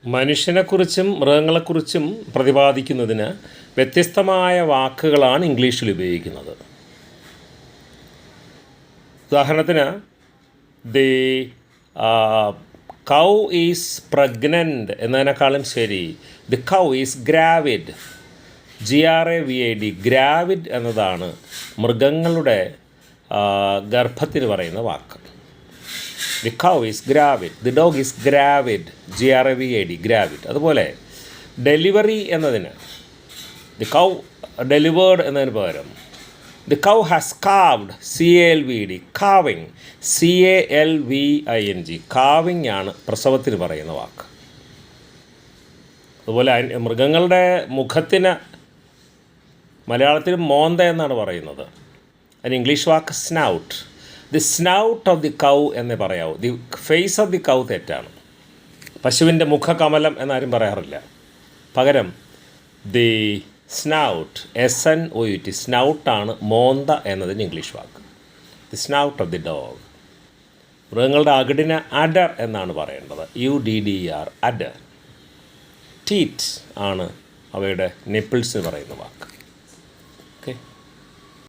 മനുഷ്യനെക്കുറിച്ചും മൃഗങ്ങളെക്കുറിച്ചും പ്രതിപാദിക്കുന്നതിന് വ്യത്യസ്തമായ വാക്കുകളാണ് ഇംഗ്ലീഷിൽ ഉപയോഗിക്കുന്നത്. ഉദാഹരണത്തിന് ദി കൗ ഈസ് പ്രഗ്നൻ്റ് എന്നതിനേക്കാളും ശരി the cow is gravid. GRAVID gravid എന്നതാണ് മൃഗങ്ങളുടെ ഗർഭത്തിന് പറയുന്ന വാക്ക്. The cow is gravid, the dog is gravid, GRAVID gravid. അതുപോലെ ഡെലിവറി എന്നതിന് ദി കൗ ഡെലിവേർഡ് എന്നതിന് പകരം the cow has calved, CALVED calving, CALVING calving ആണ് പ്രസവത്തിന് പറയുന്ന വാക്ക്. അതുപോലെ മൃഗങ്ങളുടെ മുഖത്തിന് മലയാളത്തിൽ മോന്ത എന്നാണ് പറയുന്നത്. അതിന് ഇംഗ്ലീഷ് വാക്ക് snout. The snout of the cow എന്നേ പറയാവൂ. The face of the cow തെറ്റാണ്. പശുവിൻ്റെ മുഖകമലം എന്നാരും പറയാറില്ല. പകരം ദി സ്നൗട്ട്, SNOUT സ്നൗട്ടാണ് മോന്ത എന്നതിന് English walk. The snout of the dog. മൃഗങ്ങളുടെ അകിടിന് അഡർ എന്നാണ് പറയേണ്ടത്. UDDER അഡർ. ടീറ്റ് ആണ് അവയുടെ നിപ്പിൾസിന് പറയുന്ന വാക്ക്.